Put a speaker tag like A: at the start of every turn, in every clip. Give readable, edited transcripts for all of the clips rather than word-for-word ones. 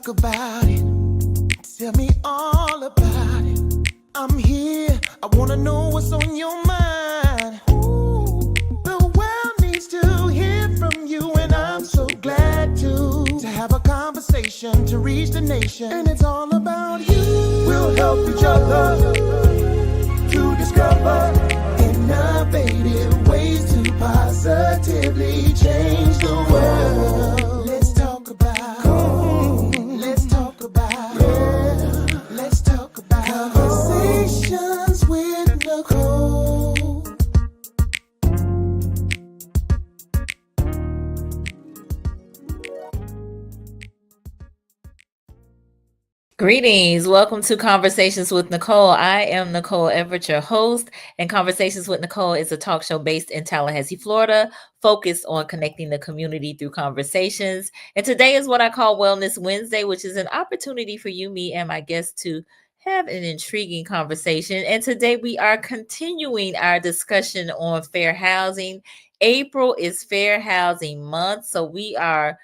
A: talk about it. Tell me all about it. I'm here. I wanna know what's on your mind. Ooh, the world needs to hear from you, and I'm so glad to have a conversation to reach the nation. And it's all about you. We'll help each other to discover innovative ways to positively change the world. Let's talk about. Let's talk about. Let's talk about conversations with Nicole.
B: Greetings. Welcome to Conversations with Nicole. I am Nicole Everett, your host, and Conversations with Nicole is a talk show based in Tallahassee, Florida, focused on connecting the community through conversations. And today is what I call Wellness Wednesday, which is an opportunity for you, me, and my guests to have an intriguing conversation. And today we are continuing our discussion on fair housing. April is Fair Housing Month, so we are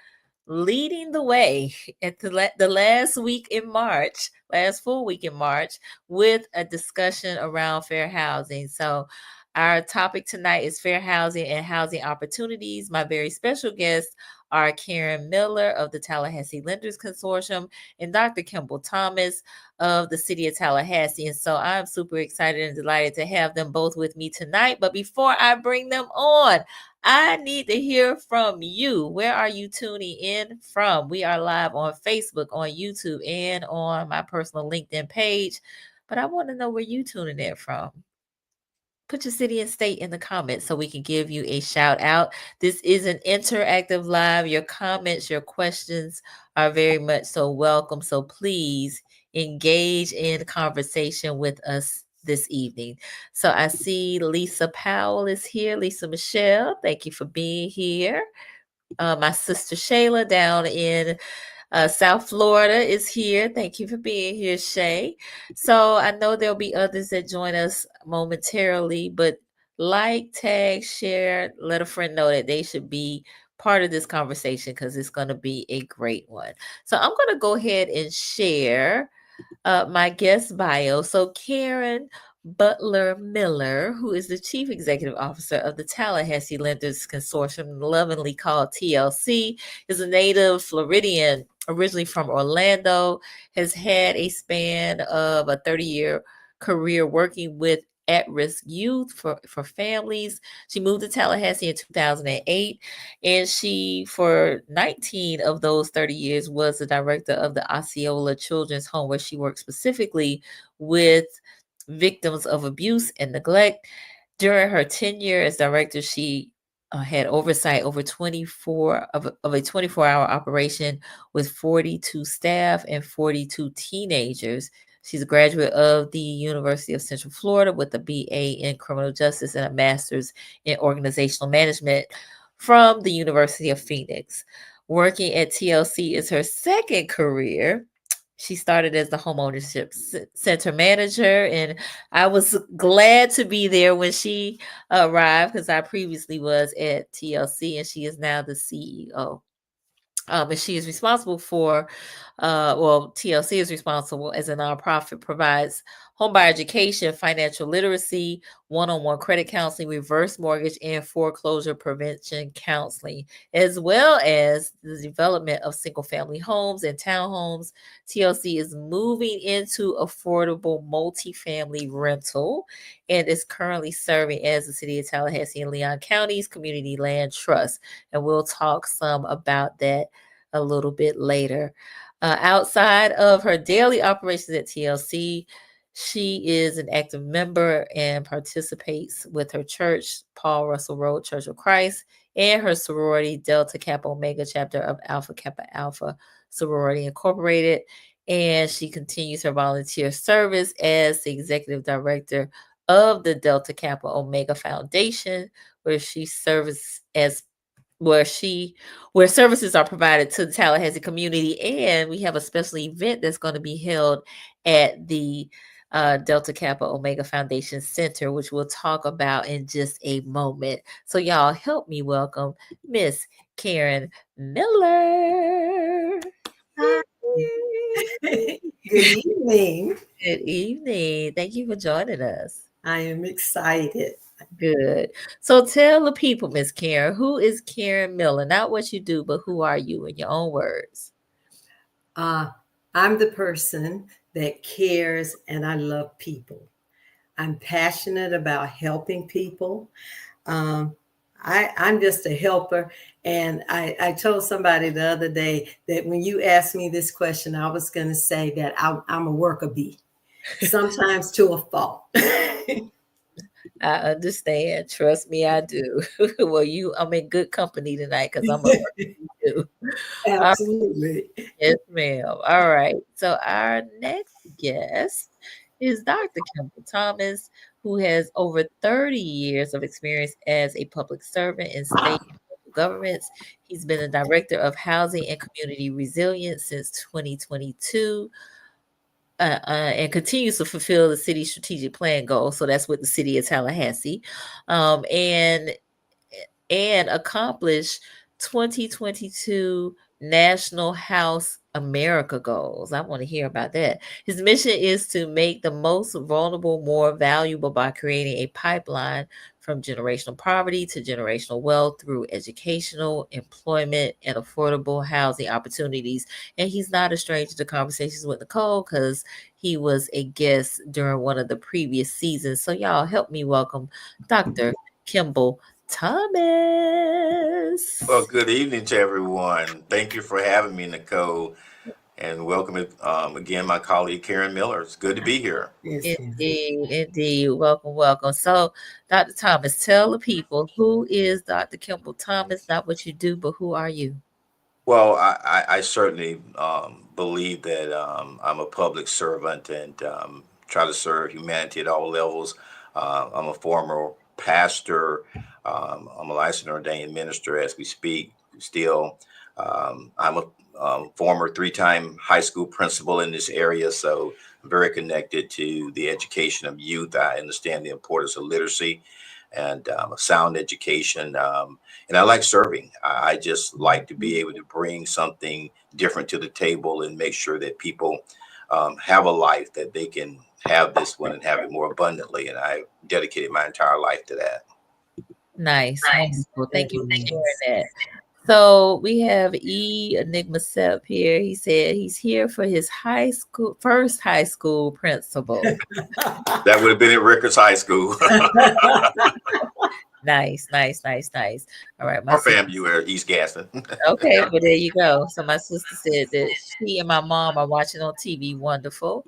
B: leading the way at the last week in March, last full week in March, with a discussion around fair housing. So our topic tonight is fair housing and housing opportunities. My very special guests are Karen Miller of the Tallahassee Lenders Consortium and Dr. Kimball Thomas of the City of Tallahassee. And so I'm super excited and delighted to have them both with me tonight. But before I bring them on, I need to hear from you. Where are you tuning in from? We are live on Facebook, on YouTube, and on my personal LinkedIn page. But I want to know where you tuning in from. Put your city and state in the comments so we can give you a shout out. This is an interactive live. Your comments, your questions are very much so welcome. So please engage in conversation with us this evening. So I see Lisa Powell is here. Lisa Michelle, thank you for being here. My sister Shayla down in South Florida is here. Thank you for being here, Shay. So I know there'll be others that join us momentarily, but like, tag, share, let a friend know that they should be part of this conversation because it's going to be a great one. So I'm going to go ahead and share my guest bio. So Karen Butler Miller, who is the Chief Executive Officer of the Tallahassee Lenders Consortium, lovingly called TLC, is a native Floridian, originally from Orlando, has had a span of a 30-year career working with at-risk youth for families. She moved to Tallahassee in 2008, and she, for 19 of those 30 years, was the director of the Osceola Children's Home, where she worked specifically with victims of abuse and neglect. During her tenure as director, she had oversight over 24 of a 24-hour operation with 42 staff and 42 teenagers. She's a graduate of the University of Central Florida with a BA in criminal justice and a master's in organizational management from the University of Phoenix. Working at TLC is her second career. She started as the homeownership center manager, and I was glad to be there when she arrived because I previously was at TLC, and she is now the CEO. And she is responsible for, TLC is responsible as a nonprofit, provides homebuyer education, financial literacy, one-on-one credit counseling, reverse mortgage, and foreclosure prevention counseling, as well as the development of single-family homes and townhomes. TLC is moving into affordable multifamily rental and is currently serving as the City of Tallahassee and Leon County's Community Land Trust. And we'll talk some about that a little bit later. Outside of her daily operations at TLC, she is an active member and participates with her church, Paul Russell Road Church of Christ, and her sorority, Delta Kappa Omega chapter of Alpha Kappa Alpha Sorority Incorporated. And she continues her volunteer service as the executive director of the Delta Kappa Omega Foundation, where she serves as where services are provided to the Tallahassee community. And we have a special event that's going to be held at the Delta Kappa Omega Foundation Center, which we'll talk about in just a moment. So y'all help me welcome Miss Karen Miller.
C: Hi, Good evening.
B: Good evening. Thank you for joining us.
C: I am excited.
B: Good. So tell the people, Miss Karen, who is Karen Miller? Not what you do, but who are you in your own words?
C: Uh, I'm the person that cares and I love people. I'm passionate about helping people. Um, I'm just a helper. And I told somebody the other day that when you asked me this question, I was going to say that I'm a worker bee, sometimes to a fault.
B: I understand. Trust me, I do. Well, I'm in good company tonight because I'm a too. Uh,
C: Absolutely.
B: yes, ma'am. All right. So our next guest is Dr. Kimball Thomas, who has over 30 years of experience as a public servant in state and local governments. He's been the director of housing and community resilience since 2022. And continues to fulfill the city's strategic plan goals. So that's with the city of Tallahassee, um, and and accomplish 2022 National House America goals. I want to hear about that. His mission is to make the most vulnerable more valuable by creating a pipeline from generational poverty to generational wealth through educational, employment, and affordable housing opportunities. And he's not a stranger to conversations with Nicole because he was a guest during one of the previous seasons. So, y'all help me welcome Dr. Kimball
D: Well,
B: Thomas.
D: good evening to everyone. Thank you for having me, Nicole, and welcome again my colleague Karen Miller. It's good to be here.
C: Yes, ma'am.
B: Indeed, indeed. Welcome, welcome. So, Dr. Thomas, tell the people who is Dr. Kimball Thomas, not what you do, but who are you?
D: Well, I certainly believe that I'm a public servant and try to serve humanity at all levels. I'm a former pastor. I'm a licensed and ordained minister as we speak still. I'm a former three-time high school principal in this area, so I'm very connected to the education of youth. I understand the importance of literacy and sound education. And I like serving. I just like to be able to bring something different to the table and make sure that people have a life that they can have this one and have it more abundantly. And I dedicated my entire life to that.
B: Nice, wonderful. Thank you
C: Very
B: for
C: nice.
B: sharing that. So we have Enigma Sep here. He said he's here for his first high school principal.
D: That would have been at Rickards High School.
B: Nice, nice, nice, nice. All right, my
D: Or
B: sister.
D: FAMU or East Gaston.
B: Okay, well there you go. So my sister said that she and my mom are watching on TV. Wonderful.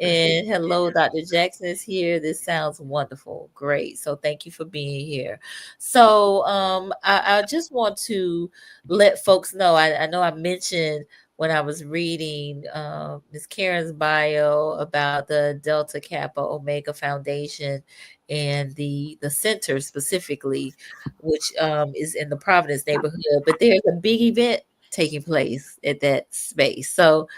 B: And hello, Dr. Jackson is here. This sounds wonderful. Great. So thank you for being here. So I just want to let folks know. I know I mentioned when I was reading Ms. Karen's bio about the Delta Kappa Omega Foundation and the center specifically, which is in the Providence neighborhood. But there's a big event taking place at that space. So,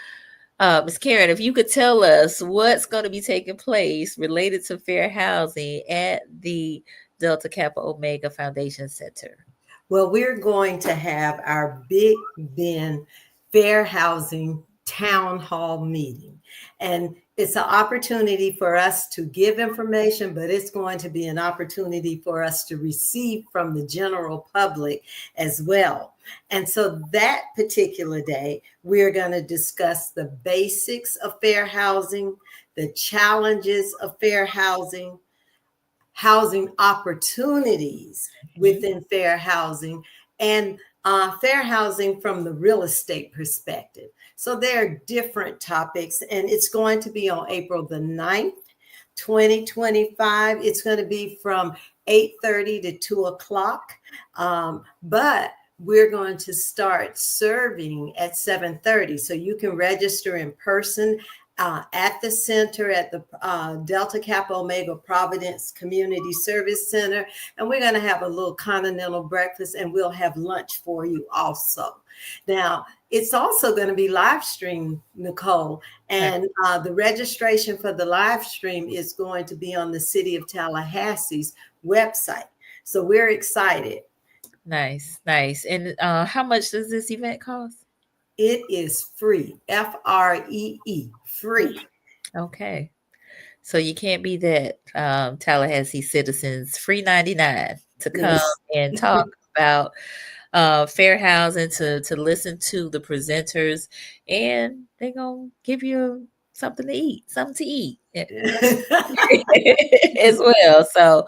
B: Ms. Karen, if you could tell us what's going to be taking place related to fair housing at the Delta Kappa Omega Foundation Center.
C: Well, we're going to have our Big Ben Fair Housing Town Hall meeting. And it's an opportunity for us to give information, but it's going to be an opportunity for us to receive from the general public as well. And so that particular day, we're going to discuss the basics of fair housing, the challenges of fair housing opportunities within fair housing, and fair housing from the real estate perspective. So there are different topics, and it's going to be on April the 9th, 2025. It's going to be from 8:30 to 2 o'clock. But we're going to start serving at 7:30. So you can register in person at the center at the Delta Kappa Omega Providence Community Service Center. And we're going to have a little continental breakfast, and we'll have lunch for you also. Now, it's also going to be live streamed, Nicole, and the registration for the live stream is going to be on the City of Tallahassee's website. So we're excited.
B: Nice, nice. And how much does this event cost?
C: It is free. Free. Free.
B: Okay. So you can't be that Tallahassee citizens free 99 to come
C: Yes.
B: and talk about fair housing, to listen to the presenters, and they're gonna give you something to eat, as well. So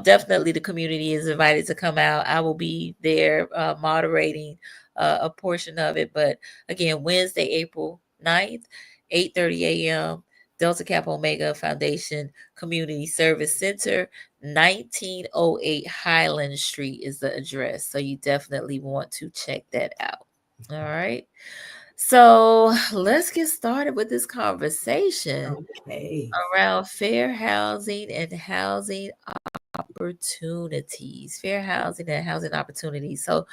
B: definitely the community is invited to come out. I will be there moderating a portion of it. But again, Wednesday, April 9th, 8:30 a.m., Delta Kappa Omega Foundation Community Service Center, 1908 Highland Street is the address. So you definitely want to check that out. All right. So let's get started with this conversation
C: Okay.
B: around fair housing and housing opportunities. Fair housing and housing opportunities. So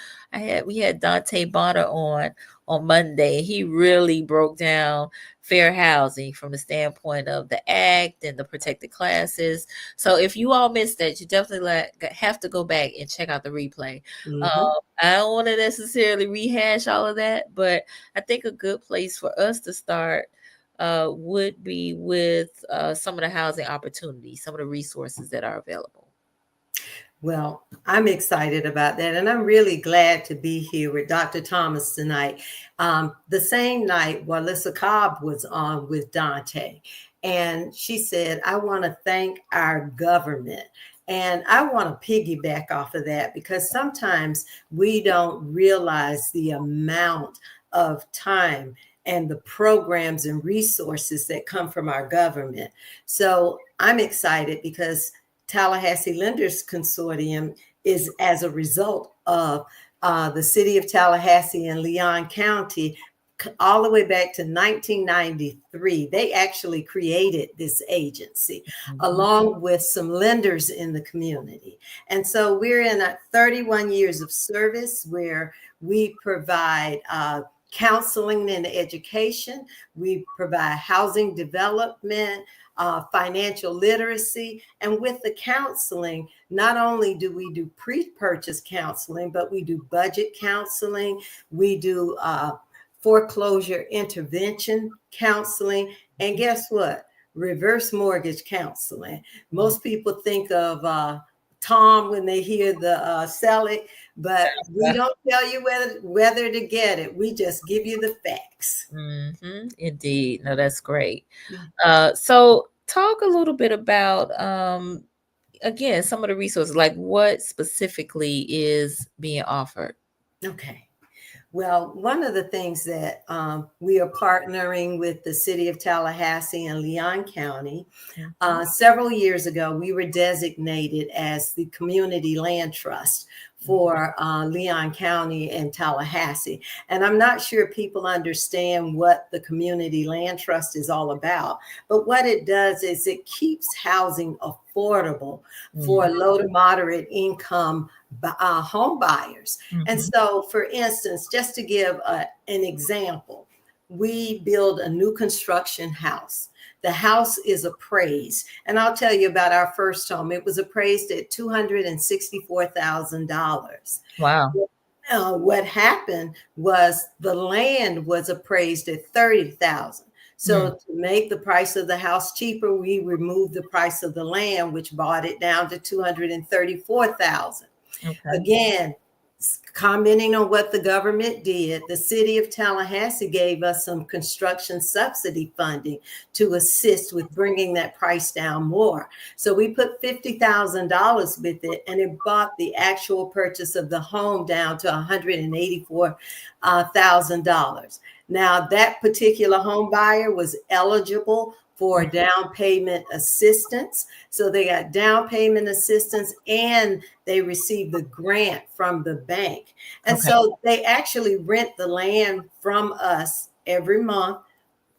B: we had Dante Bonner on Monday. He really broke down fair housing from the standpoint of the act and the protected classes. So if you all missed that, you definitely have to go back and check out the replay. I don't want to necessarily rehash all of that, but I think a good place for us to start would be with some of the housing opportunities, some of the resources that are available.
C: Well, I'm excited about that. And I'm really glad to be here with Dr. Thomas tonight. The same night, Walissa Cobb was on with Dante. And she said, I want to thank our government. And I want to piggyback off of that because sometimes we don't realize the amount of time and the programs and resources that come from our government. So I'm excited because Tallahassee Lenders Consortium is as a result of the city of Tallahassee and Leon County all the way back to 1993. They actually created this agency along with some lenders in the community. And so we're in 31 years of service where we provide counseling and education. We provide housing development, financial literacy. And with the counseling, not only do we do pre-purchase counseling, but we do budget counseling. We do foreclosure intervention counseling. And guess what? Reverse mortgage counseling. Most people think of Tom when they hear the sell it, but we don't tell you whether to get it. We just give you the facts.
B: Mm-hmm. Indeed. No, that's great. So talk a little bit about, again, some of the resources, like what specifically is being offered.
C: Okay. Well, one of the things that we are partnering with the city of Tallahassee and Leon County. Several years ago, we were designated as the community land trust for Leon County and Tallahassee. And I'm not sure people understand what the community land trust is all about. But what it does is it keeps housing affordable for low to moderate income home buyers. And so, for instance, just to give an example, we build a new construction house. The house is appraised. And I'll tell you about our first home. It was appraised at $264,000.
B: Wow.
C: What happened was the land was appraised at $30,000. So to make the price of the house cheaper, we removed the price of the land, which brought it down to $234,000.
B: Okay.
C: Again, commenting on what the government did, the city of Tallahassee gave us some construction subsidy funding to assist with bringing that price down more. So we put $50,000 with it, and it brought the actual purchase of the home down to $184,000. Now, that particular home buyer was eligible for down payment assistance. So they got down payment assistance and they received the grant from the bank. And so they actually rent the land from us every month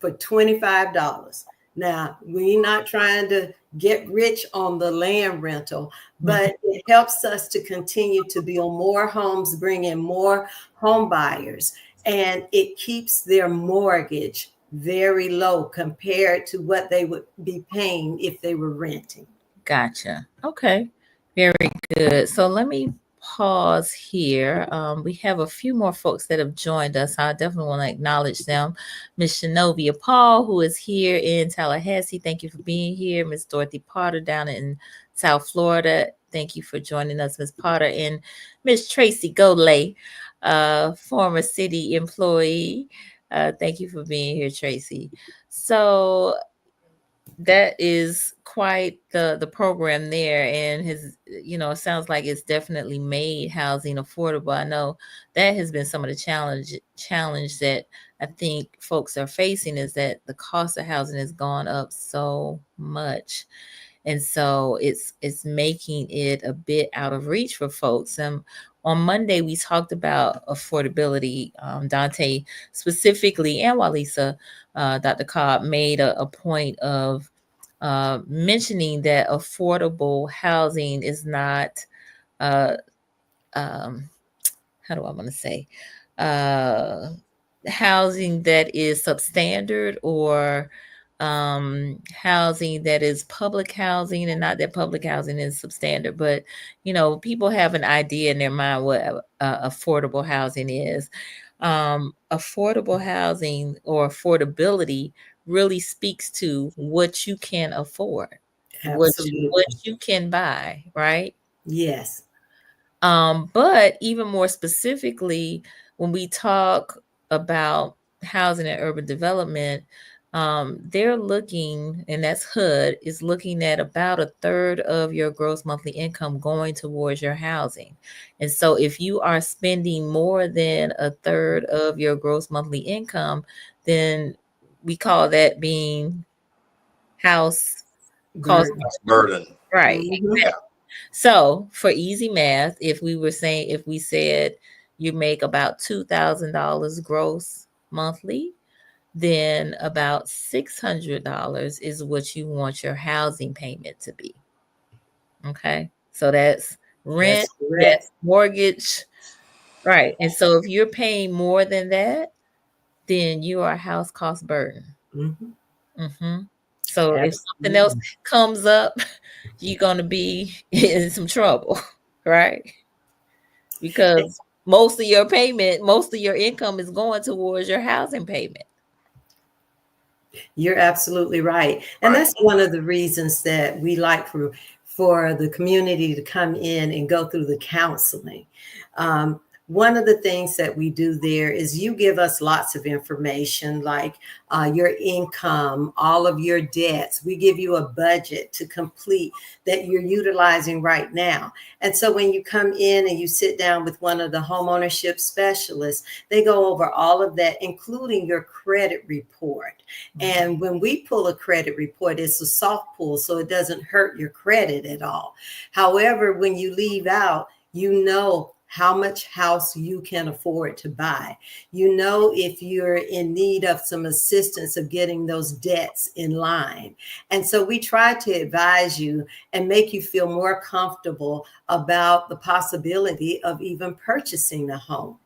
C: for $25. Now, we're not trying to get rich on the land rental, but it helps us to continue to build more homes, bring in more home buyers, and it keeps their mortgage very low compared to what they would be paying if they were renting.
B: Gotcha. Okay. Very good. So let me pause here. We have a few more folks that have joined us. I definitely want to acknowledge them. Miss Shanovia Paul, who is here in Tallahassee. Thank you for being here. Miss Dorothy Potter down in South Florida. Thank you for joining us, Miss Potter. And Miss Tracy Golay, former city employee. Thank you for being here, Tracy. So that is quite the program there, and his, it sounds like it's definitely made housing affordable. I know that has been some of the challenge that I think folks are facing, is that the cost of housing has gone up so much. And so it's making it a bit out of reach for folks. On Monday we talked about affordability. Dante specifically, and Walisa, Dr. Cobb made a point of mentioning that affordable housing is not uh, how do I want to say, uh, housing that is substandard, or housing that is public housing, and not that public housing is substandard, but people have an idea in their mind what affordable housing is. Affordable housing, or affordability, really speaks to what you can afford, what
C: Absolutely.
B: you can buy, right?
C: Yes.
B: But even more specifically, when we talk about housing and urban development, they're looking, and that's HUD, is looking at about a third of your gross monthly income going towards your housing. And so if you are spending more than a third of your gross monthly income, then we call that being house cost
C: Burden.
D: Burden.
B: right.
C: Mhm.
B: So for easy math, if we said you make about $2,000 gross monthly, then about $600 is what you want your housing payment to be. Okay. So that's rent,
C: That's correct.
B: that's mortgage. Right. And so if you're paying more than that, then you are a house cost burden.
C: Mhm.
B: hmm So if something else
C: Absolutely.
B: comes up, you're going to be in some trouble. Right. Because most of your income is going towards your housing payment.
C: You're absolutely right. And
D: Right.
C: that's one of the reasons that we like for the community to come in and go through the counseling. One of the things that we do there is you give us lots of information, like your income, all of your debts. We give you a budget to complete that you're utilizing right now. And so when you come in and you sit down with one of the homeownership specialists, they go over all of that, including your credit report. And when we pull a credit report, it's a soft pull, so it doesn't hurt your credit at all. However, when you leave out, you know how much house you can afford to buy. You know if you're in need of some assistance of getting those debts in line. And so we try to advise you and make you feel more comfortable about the possibility of even purchasing a home.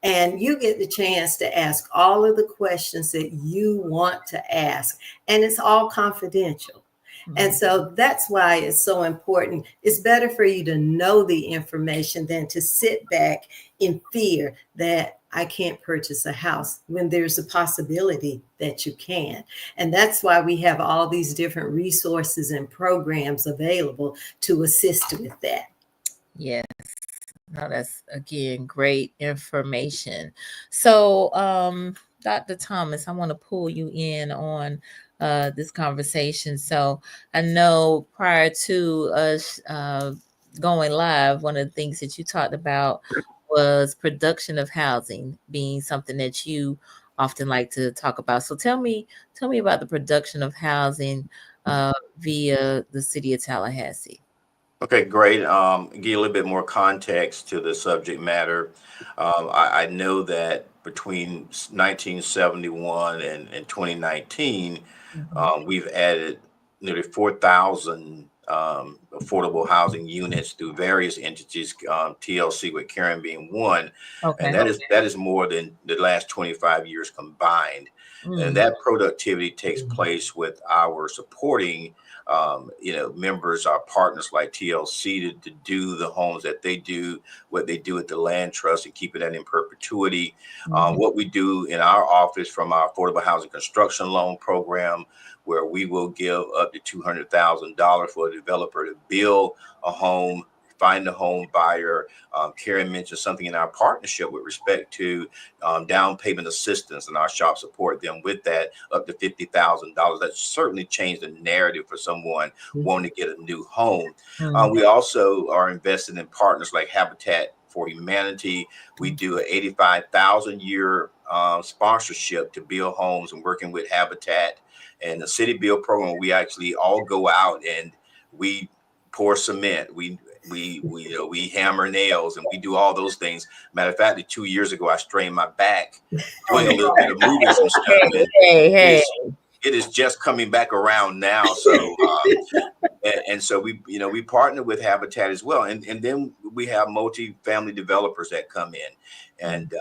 C: And you get the chance to ask all of the questions that you want to ask, and it's all confidential. And so that's why it's so important. It's better for you to know the information than to sit back in fear that I can't purchase a house, when there's a possibility that you can. And that's why we have all these different resources and programs available to assist with that.
B: Yes. No, that's again great information. So, Dr. Thomas, I want to pull you in on this conversation. So, I know prior to us going live, one of the things that you talked about was production of housing being something that you often like to talk about. So, tell me about the production of housing via the city of Tallahassee.
D: Okay, great. Give you a little bit more context to the subject matter. I know that between 1971 and 2019, we've added nearly 4,000 affordable housing units through various entities, TLC with Karen being one, and
B: Okay.
D: that is more than the last 25 years combined. And
B: Mm.
D: that productivity takes place with our supporting members, our partners like TLC to do the homes that they do, what they do at the land trust and keeping that in perpetuity. What we do in our office from our affordable housing construction loan program, where we will give up to $200,000 for a developer to build a home, find a home buyer. Karen mentioned something in our partnership with respect to down payment assistance, and our shop support them with that up to $50,000. That certainly changed the narrative for someone wanting to get a new home. We also are invested in partners like Habitat for Humanity. We do an 85,000 year sponsorship to build homes and working with Habitat and the City Build program. We actually all go out and we pour cement. We hammer nails and we do all those things. Matter of fact, 2 years ago, I strained my back doing a little bit of moving some stuff.
B: Hey.
D: It is just coming back around now. So, and so we partner with Habitat as well. And then we have multi-family developers that come in and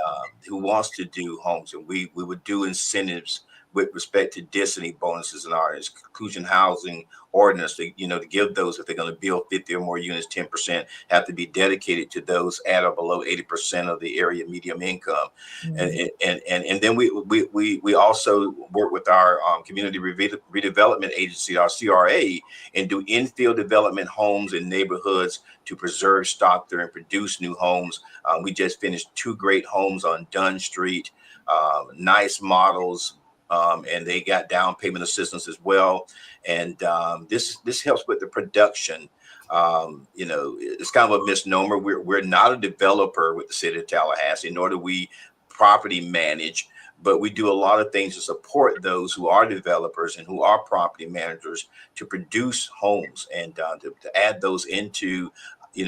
D: who wants to do homes. And we would do incentives with respect to density bonuses in our inclusion housing ordinance to give those, if they're going to build 50 or more units, 10% have to be dedicated to those at or below 80% of the area medium income. And then we also work with our community redevelopment agency, our CRA, and do infill development homes in neighborhoods to preserve, stock and produce new homes. We just finished 2 great homes on Dunn Street, nice models. And they got down payment assistance as well. And this helps with the production. It's kind of a misnomer. We're not a developer with the city of Tallahassee, nor do we property manage, but we do a lot of things to support those who are developers and who are property managers to produce homes and to add those into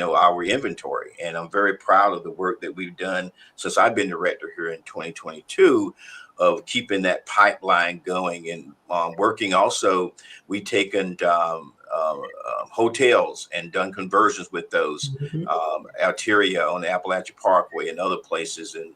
D: our inventory. And I'm very proud of the work that we've done since I've been director here in 2022 of keeping that pipeline going and working. Also, we've taken hotels and done conversions with those, Alteria on the Appalachia Parkway and other places, and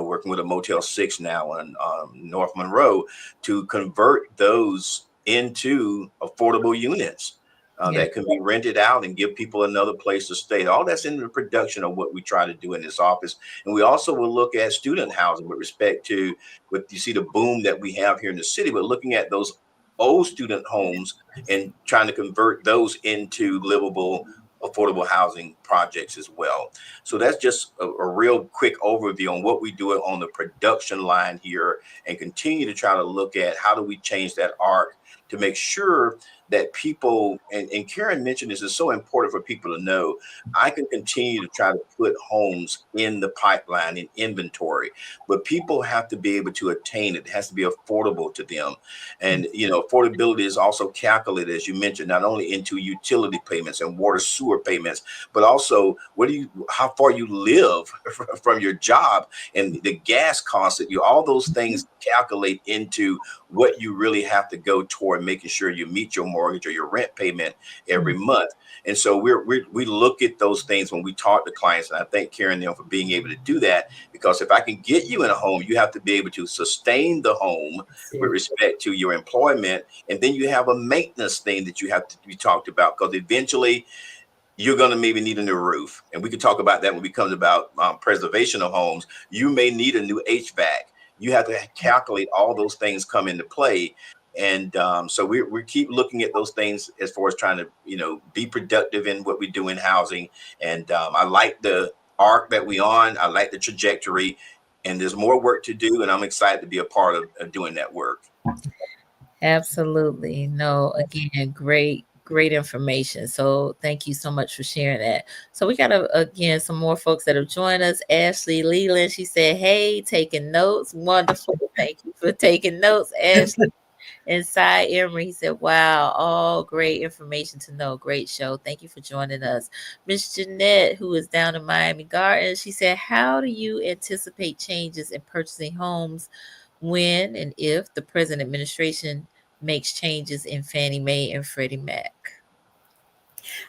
D: working with a Motel 6 now on North Monroe to convert those into affordable units. That can be rented out and give people another place to stay. All that's in the production of what we try to do in this office. And we also will look at student housing with respect to what you see the boom that we have here in the city. We're looking at those old student homes and trying to convert those into livable, affordable housing projects as well. So that's just a real quick overview on what we do on the production line here, and continue to try to look at how do we change that arc to make sure that people, and Karen mentioned this, is so important for people to know. I can continue to try to put homes in the pipeline in inventory, but people have to be able to attain it. It has to be affordable to them. And, affordability is also calculated, as you mentioned, not only into utility payments and water sewer payments, but also how far you live from your job and the gas costs that all those things calculate into what you really have to go toward making sure you meet your mortgage or your rent payment every month. And so we look at those things when we talk to clients. And I thank Karen for being able to do that, because if I can get you in a home, you have to be able to sustain the home with respect to your employment. And then you have a maintenance thing that you have to be talked about, because eventually you're going to maybe need a new roof. And we can talk about that when it comes about preservation of homes. You may need a new HVAC. You have to calculate all those things come into play. And so we keep looking at those things as far as trying to, be productive in what we do in housing. And I like the arc that we on. I like the trajectory, and there's more work to do. And I'm excited to be a part of doing that work.
B: Absolutely. No, again, great information. So thank you so much for sharing that. So we got again some more folks that have joined us. Ashley Leland, she said, hey, taking notes. Wonderful. Thank you for taking notes, Ashley. And Cy Emery, he said, wow, all great information to know. Great show. Thank you for joining us. Miss Jeanette, who is down in Miami Gardens, she said, how do you anticipate changes in purchasing homes when and if the present administration makes changes in Fannie Mae and Freddie Mac?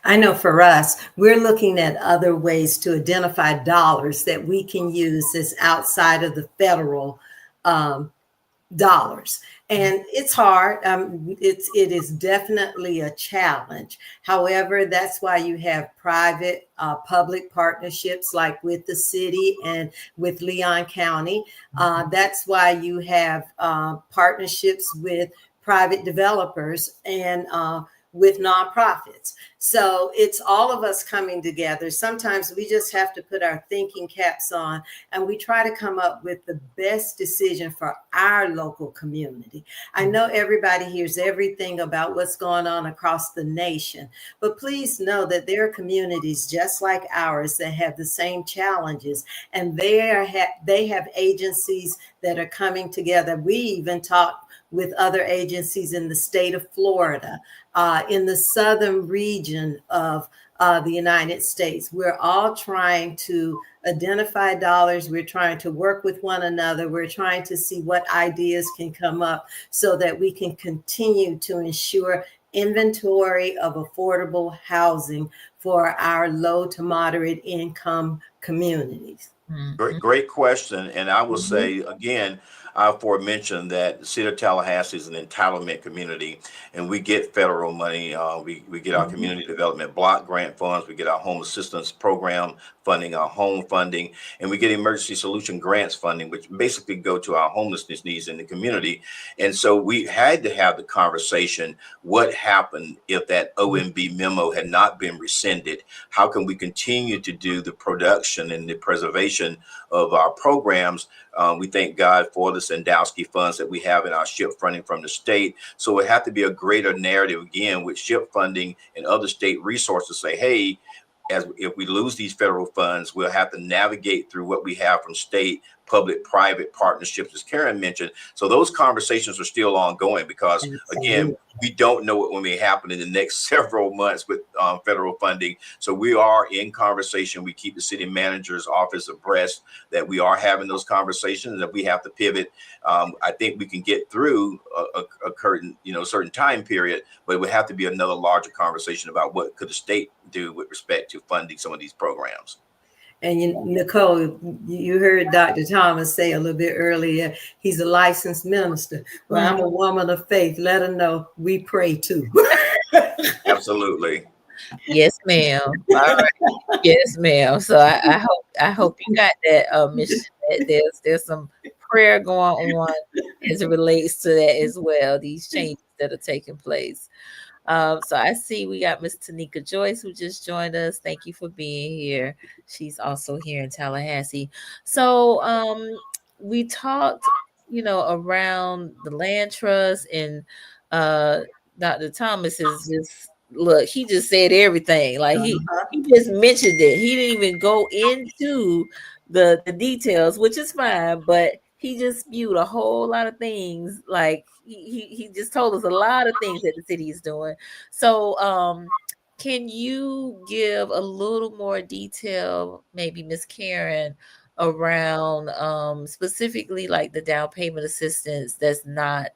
C: I know for us, we're looking at other ways to identify dollars that we can use that's outside of the federal dollars. And it's hard. It is definitely a challenge. However, that's why you have private public partnerships like with the city and with Leon County. That's why you have partnerships with private developers and with nonprofits. So it's all of us coming together. Sometimes we just have to put our thinking caps on and we try to come up with the best decision for our local community. I know everybody hears everything about what's going on across the nation, but please know that there are communities just like ours that have the same challenges, and they have agencies that are coming together. We even talk with other agencies in the state of Florida, in the southern region of the United States. We're all trying to identify dollars. We're trying to work with one another. We're trying to see what ideas can come up so that we can continue to ensure inventory of affordable housing for our low to moderate income communities.
D: Great question. And I will say again, I aforementioned that the city of Tallahassee is an entitlement community, and we get federal money. We get our community development block grant funds. We get our home assistance program funding, our home funding, and we get emergency solution grants funding, which basically go to our homelessness needs in the community. And so we had to have the conversation, what happened if that OMB memo had not been rescinded? How can we continue to do the production and the preservation of our programs? We thank God for the Sandowski funds that we have in our SHIP funding from the state. So it had to be a greater narrative again with SHIP funding and other state resources. Say, hey, if we lose these federal funds, we'll have to navigate through what we have from state, public-private partnerships, as Karen mentioned. So those conversations are still ongoing because, again, we don't know what may happen in the next several months with federal funding. So we are in conversation. We keep the city manager's office abreast that we are having those conversations and that we have to pivot. I think we can get through a certain time period, but it would have to be another larger conversation about what could the state do with respect to funding some of these programs.
C: And Nicole, you heard Dr. Thomas say a little bit earlier, he's a licensed minister. Well, I'm a woman of faith. Let her know we pray too.
D: Absolutely.
B: Yes, ma'am. All right. Yes, ma'am. So I hope you got that, Miss. There's some prayer going on as it relates to that as well. These changes that are taking place. So I see we got Miss Tanika Joyce who just joined us. Thank you for being here. She's also here in Tallahassee. So we talked, around the land trust, and Dr. Thomas is just he just said everything. Like he just mentioned it. He didn't even go into the details, which is fine, but he just spewed a whole lot of things. Like he just told us a lot of things that the city is doing. So can you give a little more detail, maybe Miss Karen, around specifically like the down payment assistance that's not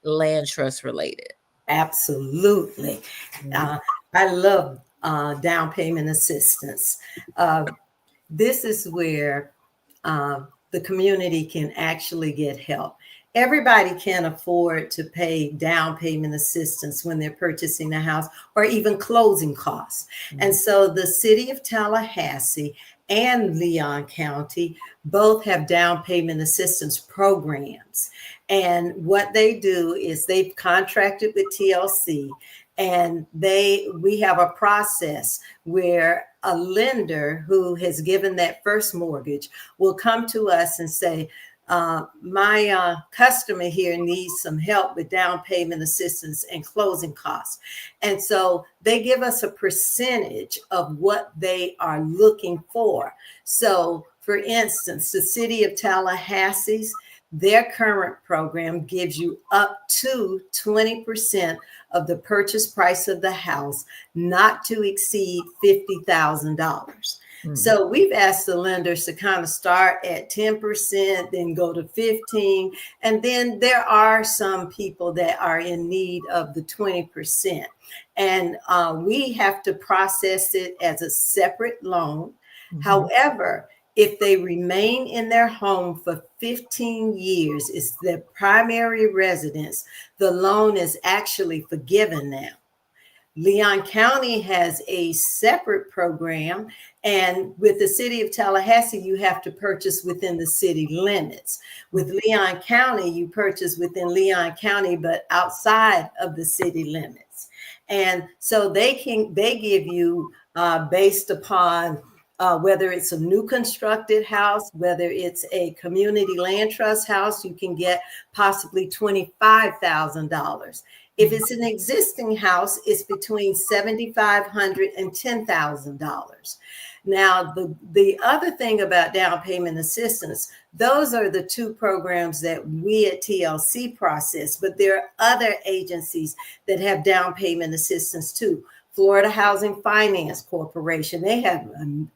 B: land trust related?
C: Absolutely. I love down payment assistance. This is where the community can actually get help. Everybody can afford to pay down payment assistance when they're purchasing a house or even closing costs. And so the city of Tallahassee and Leon County both have down payment assistance programs. And what they do is they've contracted with TLC, and we have a process where a lender who has given that first mortgage will come to us and say, my customer here needs some help with down payment assistance and closing costs. And so they give us a percentage of what they are looking for. So for instance, the city of Tallahassee's, their current program gives you up to 20% of the purchase price of the house, not to exceed $50,000. So we've asked the lenders to kind of start at 10%, then go to 15%. And then there are some people that are in need of the 20%. And we have to process it as a separate loan. However, If they remain in their home for 15 years, it's their primary residence, the loan is actually forgiven now. Leon County has a separate program, and with the city of Tallahassee, you have to purchase within the city limits. With Leon County, you purchase within Leon County, but outside of the city limits. And so they give you based upon whether it's a new constructed house, whether it's a community land trust house, you can get possibly $25,000. If it's an existing house, it's between $7,500 and $10,000. Now, the other thing about down payment assistance, those are the two programs that we at TLC process, but there are other agencies that have down payment assistance too. Florida Housing Finance Corporation, they have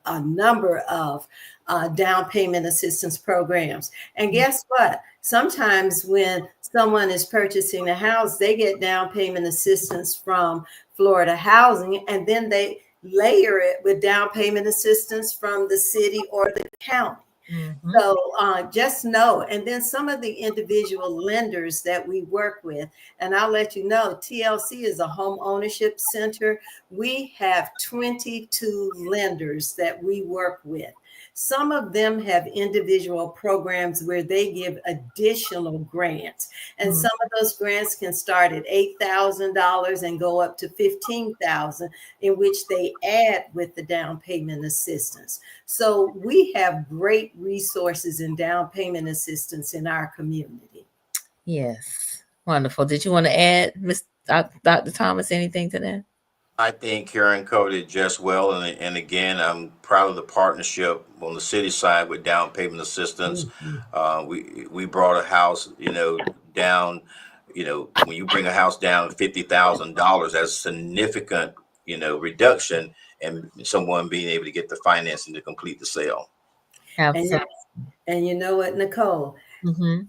C: a number of down payment assistance programs. And guess what? Sometimes when someone is purchasing a house, they get down payment assistance from Florida Housing, and then they layer it with down payment assistance from the city or the county. Mm-hmm. So just know, and then some of the individual lenders that we work with, and I'll let you know, TLC is a home ownership center. We have 22 lenders that we work with. Some of them have individual programs where they give additional grants. And some of those grants can start at $8,000 and go up to $15,000, in which they add with the down payment assistance. So we have great resources in down payment assistance in our community.
B: Yes. Wonderful. Did you want to add, Dr. Thomas, anything to that?
D: I think Karen covered it just well, and again, I'm proud of the partnership on the city side with down payment assistance. We brought a house, down. When you bring a house down $50,000, that's significant, reduction, and someone being able to get the financing to complete the sale.
B: Absolutely.
C: And you know what, Nicole?
B: Mm-hmm.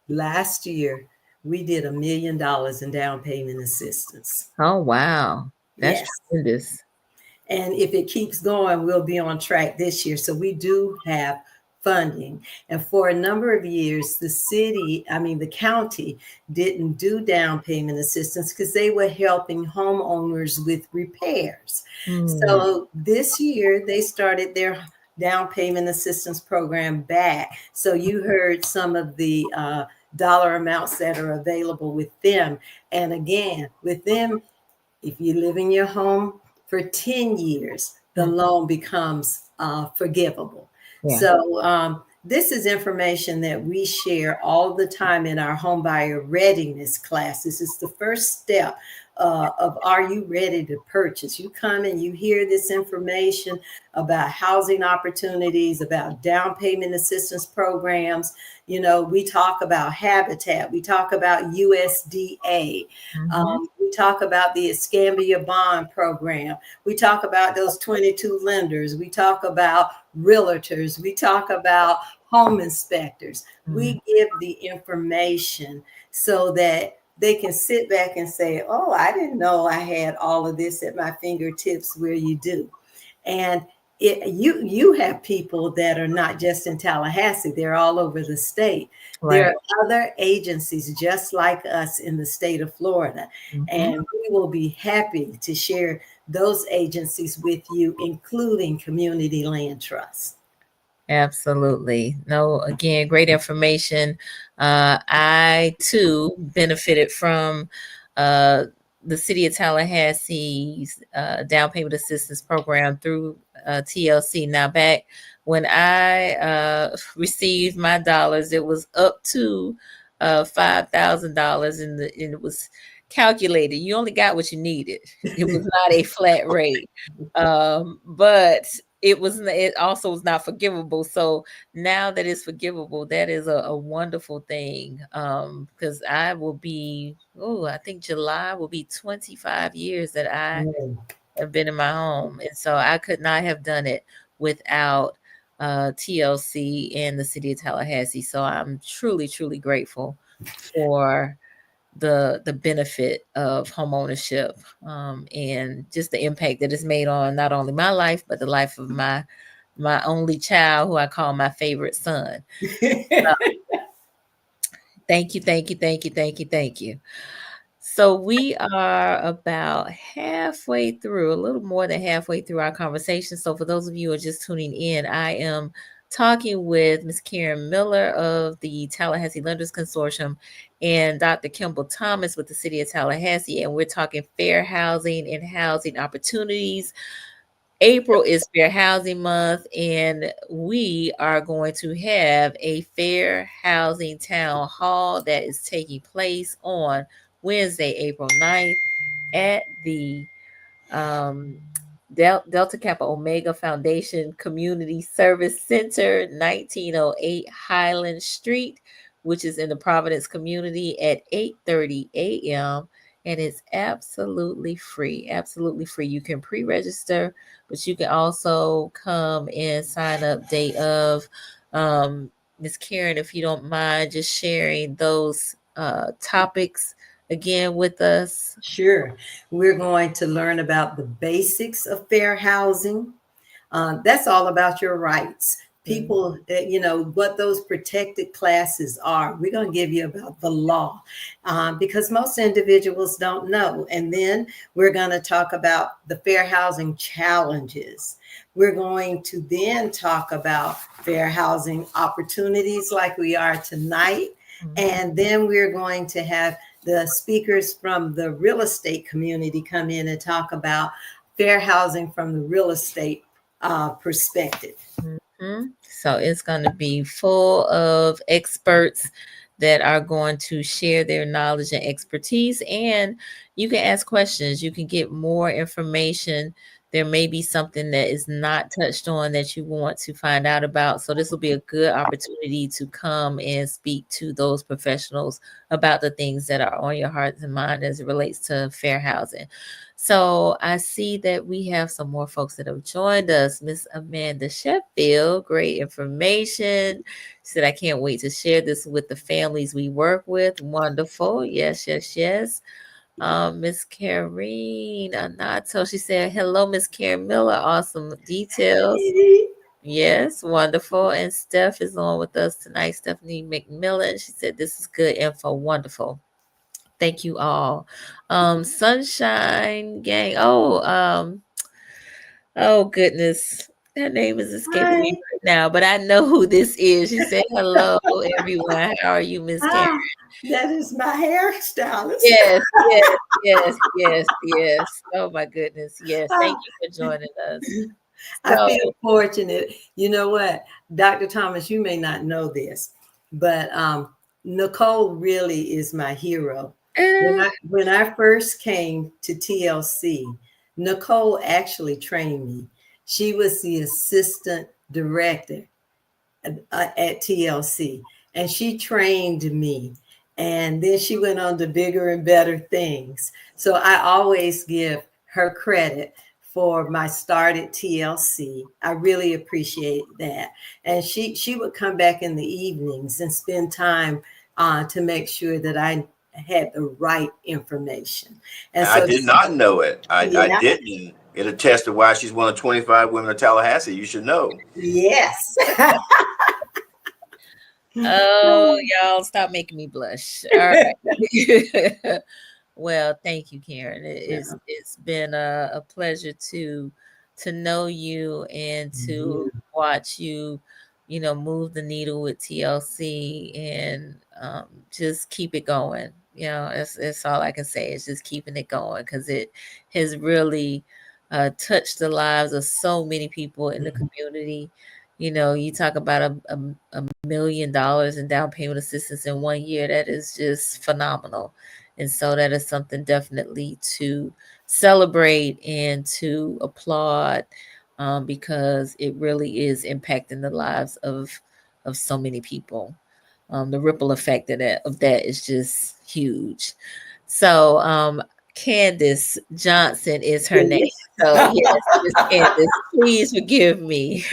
C: Last year we did $1 million in down payment assistance.
B: Oh wow. That's tremendous.
C: And if it keeps going, we'll be on track this year. So we do have funding. And for a number of years, the county didn't do down payment assistance because they were helping homeowners with repairs. So this year they started their down payment assistance program back. So you heard some of the dollar amounts that are available with them. And again, with them, if you live in your home for 10 years, the loan becomes forgivable. Yeah. So this is information that we share all the time in our homebuyer readiness classes. It's the first step of are you ready to purchase? You come and you hear this information about housing opportunities, about down payment assistance programs. We talk about Habitat. We talk about USDA. We talk about the Escambia Bond Program. We talk about those 22 lenders. We talk about realtors. We talk about home inspectors. We give the information so that they can sit back and say, oh, I didn't know I had all of this at my fingertips, where you do. And you have people that are not just in Tallahassee, they're all over the state. Right. There are other agencies just like us in the state of Florida. And we will be happy to share those agencies with you, including Community Land Trust.
B: Absolutely. No, again, great information. I too benefited from the city of Tallahassee's down payment assistance program through TLC. Now, back when I received my dollars, it was up to $5,000, and it was calculated. You only got what you needed. It was not a flat rate, but it also was not forgivable. So now that it's forgivable, that is a wonderful thing. Because I think July will be 25 years that I have been in my home. And so I could not have done it without TLC and the city of Tallahassee. So I'm truly, truly grateful for the benefit of home ownership, and just the impact that it's made on not only my life, but the life of my my only child, who I call my favorite son. Thank you, thank you, thank you, thank you, thank you. So we are about halfway through, a little more than halfway through our conversation. So for those of you who are just tuning in, I am talking with Ms. Karen Miller of the Tallahassee Lenders Consortium and Dr. Kimball Thomas with the City of Tallahassee, and we're talking fair housing and housing opportunities. April is Fair Housing Month, and we are going to have a fair housing town hall that is taking place on Wednesday, April 9th at the um, Delta Kappa Omega Foundation Community Service Center, 1908 Highland Street, which is in the Providence community at 8:30 a.m. And it's absolutely free. Absolutely free. You can pre-register, but you can also come and sign up day of. Ms. Karen, if you don't mind just sharing those topics again with us.
C: Sure. We're going to learn about the basics of fair housing. That's all about your rights. People, what those protected classes are. We're going to give you about the law because most individuals don't know. And then we're going to talk about the fair housing challenges. We're going to then talk about fair housing opportunities like we are tonight. And then we're going to have the speakers from the real estate community come in and talk about fair housing from the real estate perspective.
B: So it's going to be full of experts that are going to share their knowledge and expertise, and you can ask questions. You can get more information. There may be something that is not touched on that you want to find out about. So this will be a good opportunity to come and speak to those professionals about the things that are on your heart and mind as it relates to fair housing. So I see that we have some more folks that have joined us. Miss Amanda Sheffield, great information. She said, I can't wait to share this with the families we work with. Wonderful. Yes, yes, yes. Miss Karine Anato, she said, hello, Miss Karen Miller. Awesome details. Yes, wonderful. And Steph is on with us tonight. Stephanie McMillan. She said, this is good info. Wonderful. Thank you all. Sunshine Gang. Oh goodness. That name is escaping me right now, but I know who this is. She said, hello, everyone. How are you, Miss Karen?
C: That is my hairstylist.
B: Yes, yes, yes, yes, yes. Oh my goodness. Yes. Thank you for joining us.
C: I feel fortunate. You know what, Dr. Thomas, you may not know this, but Nicole really is my hero. When I first came to TLC, Nicole actually trained me. She was the assistant director at TLC, and she trained me. And then she went on to bigger and better things. So I always give her credit for my start at TLC. I really appreciate that. And she would come back in the evenings and spend time to make sure that I had the right information. And so
D: I did not know it. I didn't. It attests to why she's one of 25 women of Tallahassee. You should know.
C: Yes.
B: Oh, y'all, stop making me blush. All right. Well, thank you, Karen. It's been a pleasure to know you and to watch you, move the needle with TLC and just keep it going. It's all I can say is just keeping it going because it has really touched the lives of so many people in the community. You talk about a $1 million in down payment assistance in 1 year. That is just phenomenal. And so that is something definitely to celebrate and to applaud because it really is impacting the lives of so many people. The ripple effect of that is just huge. So Candace Johnson is her name. So yes, Miss Candace, please forgive me.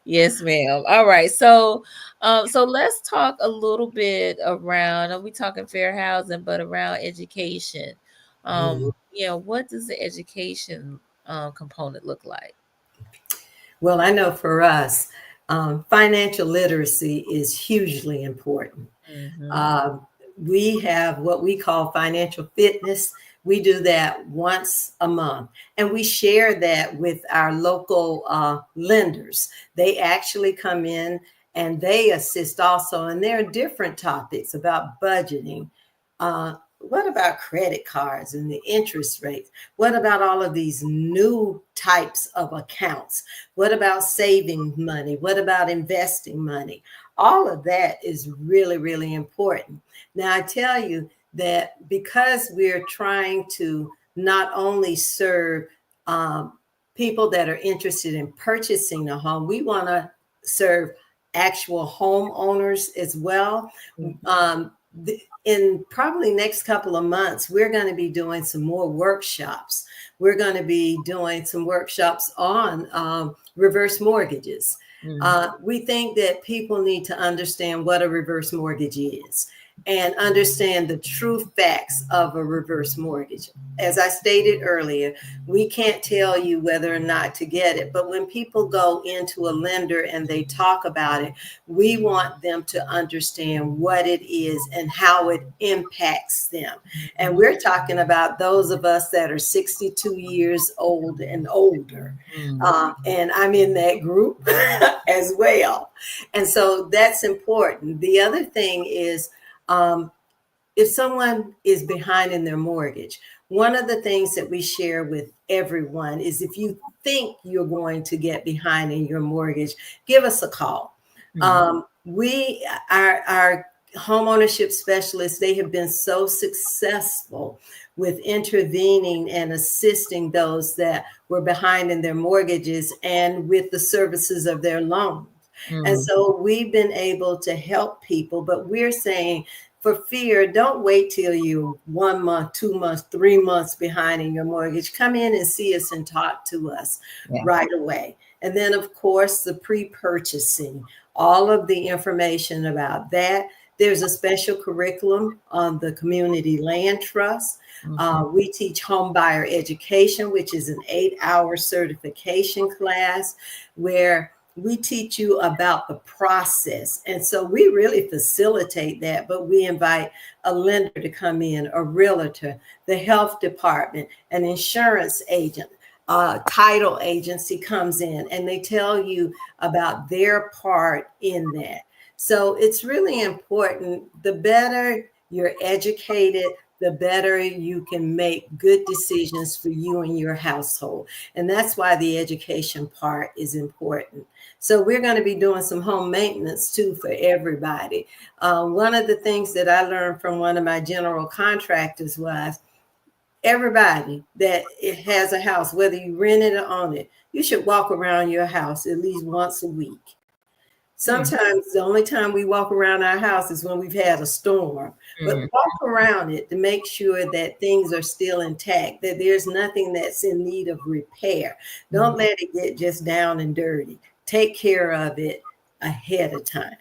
B: Yes, ma'am. All right. So let's talk a little bit around, we talking fair housing, but around education. What does the education component look like?
C: Well, I know for us, financial literacy is hugely important.
B: Mm-hmm.
C: We have what we call financial fitness. We do that once a month, and we share that with our local lenders. They actually come in and they assist also. And there are different topics about budgeting. What about credit cards and the interest rates? What about all of these new types of accounts? What about saving money? What about investing money? All of that is really, really important. Now, I tell you that because we're trying to not only serve people that are interested in purchasing a home, we want to serve actual homeowners as well. In probably next couple of months, we're going to be doing some more workshops. We're going to be doing some workshops on reverse mortgages. We think that people need to understand what a reverse mortgage is and understand the true facts of a reverse mortgage. As I stated earlier, we can't tell you whether or not to get it, but when people go into a lender and they talk about it, we want them to understand what it is and how it impacts them. And we're talking about those of us that are 62 years old and older. And I'm in that group as well. And so that's important. The other thing is, if someone is behind in their mortgage, one of the things that we share with everyone is if you think you're going to get behind in your mortgage, give us a call. Our homeownership specialists, they have been so successful with intervening and assisting those that were behind in their mortgages and with the services of their loans. And so we've been able to help people, but we're saying, for fear, don't wait till you're 1 month, 2 months, 3 months behind in your mortgage. Come in and see us and talk to us right away. And then, of course, the pre-purchasing, all of the information about that. There's a special curriculum on the Community Land Trust. We teach home buyer education, which is an 8-hour certification class where we teach you about the process. And so we really facilitate that, but we invite a lender to come in, a realtor, the health department, an insurance agent, title agency comes in, and they tell you about their part in that. So it's really important. The better you're educated, the better you can make good decisions for you and your household. And that's why the education part is important. So we're going to be doing some home maintenance too for everybody. One of the things that I learned from one of my general contractors was everybody that it has a house, whether you rent it or own it, you should walk around your house at least once a week. Sometimes the only time we walk around our house is when we've had a storm, but walk around it to make sure that things are still intact, that there's nothing that's in need of repair. Don't let it get just down and dirty. Take care of it ahead of time.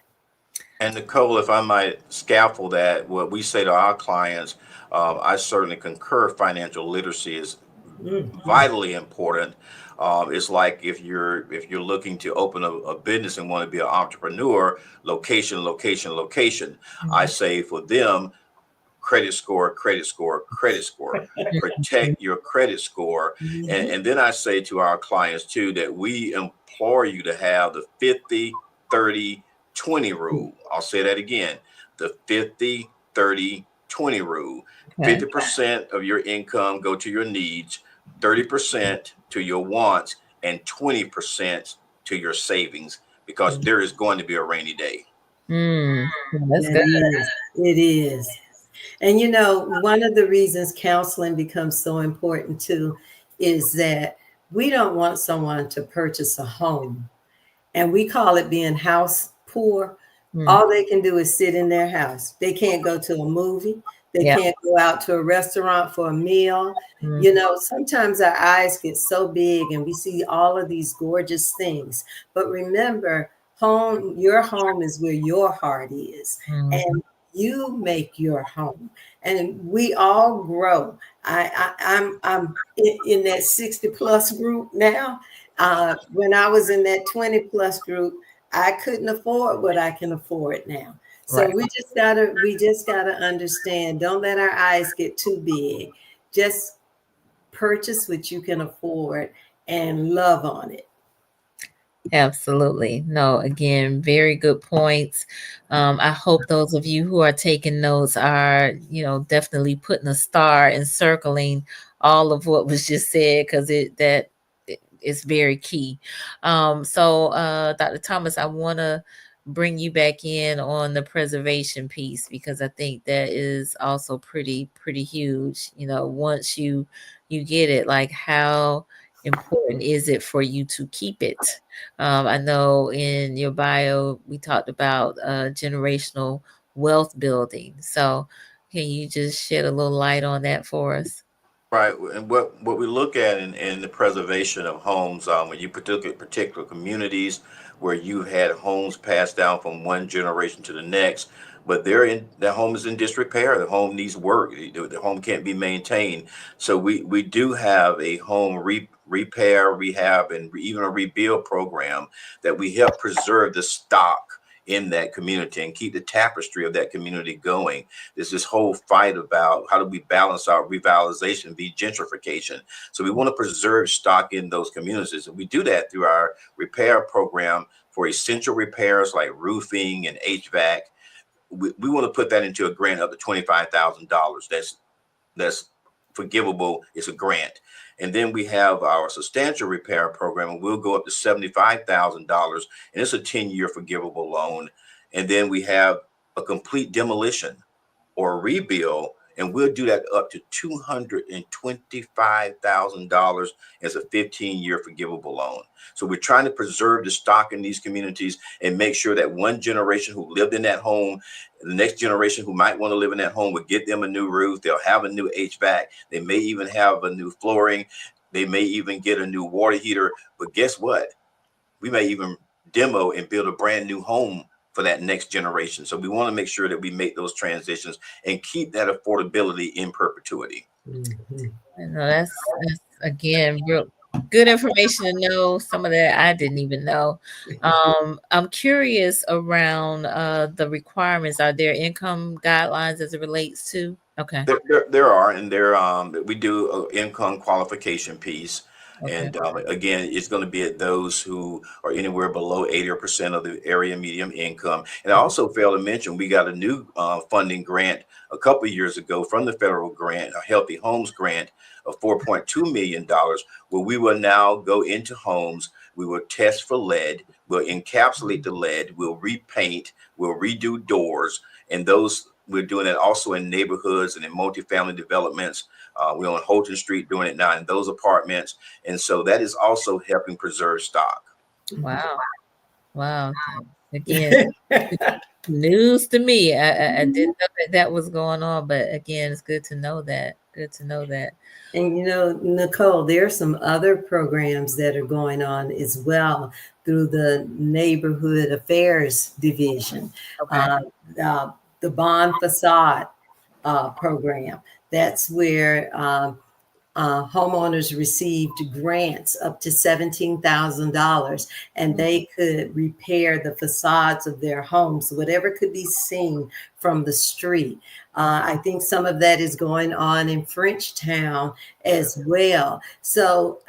D: And Nicole, if I might scaffold that, what we say to our clients, I certainly concur financial literacy is vitally important. It's like if you're looking to open a business and want to be an entrepreneur, location, location, location. I say for them, credit score, credit score, credit score. Protect your credit score. And then I say to our clients too that we implore you to have the 50, 30, 20 rule. I'll say that again. The 50, 30, 20 rule. 50% of your income go to your needs, 30% to your wants, and 20% to your savings, because there is going to be a rainy day.
B: That's good.
C: It is. And you know, one of the reasons counseling becomes so important too is that we don't want someone to purchase a home, and we call it being house poor. All they can do is sit in their house. They can't go to a movie. They can't go out to a restaurant for a meal. You know, sometimes our eyes get so big and we see all of these gorgeous things. But remember, your home is where your heart is. And You make your home, and we all grow. I'm in that 60 plus group now. When I was in that 20 plus group, I couldn't afford what I can afford now. So
B: Right.
C: we just gotta understand. Don't let our eyes get too big. Just purchase what you can afford and love on it.
B: Absolutely. No, again, very good points. I hope those of you who are taking notes are, definitely putting a star and circling all of what was just said, because is very key. So Dr. Thomas, I want to bring you back in on the preservation piece, because I think that is also pretty huge. Once you get it, like, how important is it for you to keep it? I know in your bio, we talked about generational wealth building. So can you just shed a little light on that for us?
D: Right, and what we look at in the preservation of homes, when you particular communities where you had homes passed down from one generation to the next, but the home is in disrepair. The home needs work. The home can't be maintained. So we do have a home repair, rehab, and even a rebuild program that we help preserve the stock in that community and keep the tapestry of that community going. There's this whole fight about how do we balance our revitalization, be gentrification. So we want to preserve stock in those communities. And we do that through our repair program for essential repairs like roofing and HVAC. We want to put that into a grant up to $25,000. That's forgivable. It's a grant. And then we have our substantial repair program, and we'll go up to $75,000, and it's a 10-year forgivable loan. And then we have a complete demolition or a rebuild, and we'll do that up to $225,000 as a 15-year forgivable loan. So we're trying to preserve the stock in these communities and make sure that one generation who lived in that home, the next generation who might want to live in that home, would get them a new roof. They'll have a new HVAC. They may even have a new flooring. They may even get a new water heater. But guess what? We may even demo and build a brand new home for that next generation. So we want to make sure that we make those transitions and keep that affordability in perpetuity.
C: Mhm.
B: That's again real good information to know. Some of that I didn't even know. I'm curious around the requirements. Are there income guidelines as it relates to? Okay.
D: There are, and we do an income qualification piece.
B: Okay.
D: And again, it's going to be at those who are anywhere below 80% of the area medium income. And I also failed to mention, we got a new funding grant a couple of years ago from the federal grant, a Healthy Homes grant of $4.2 million, where we will now go into homes. We will test for lead. We'll encapsulate the lead. We'll repaint. We'll redo doors. And those we're doing it also in neighborhoods and in multifamily developments. We're on Holton Street doing it now in those apartments. And so that is also helping preserve stock.
B: Wow. Wow. Again, news to me. I didn't know that was going on, but again, it's good to know that. Good to know that.
C: And Nicole, there are some other programs that are going on as well through the Neighborhood Affairs Division.
B: Okay.
C: The Bond Facade program. That's where homeowners received grants up to $17,000, and they could repair the facades of their homes, whatever could be seen from the street. I think some of that is going on in Frenchtown as well. So,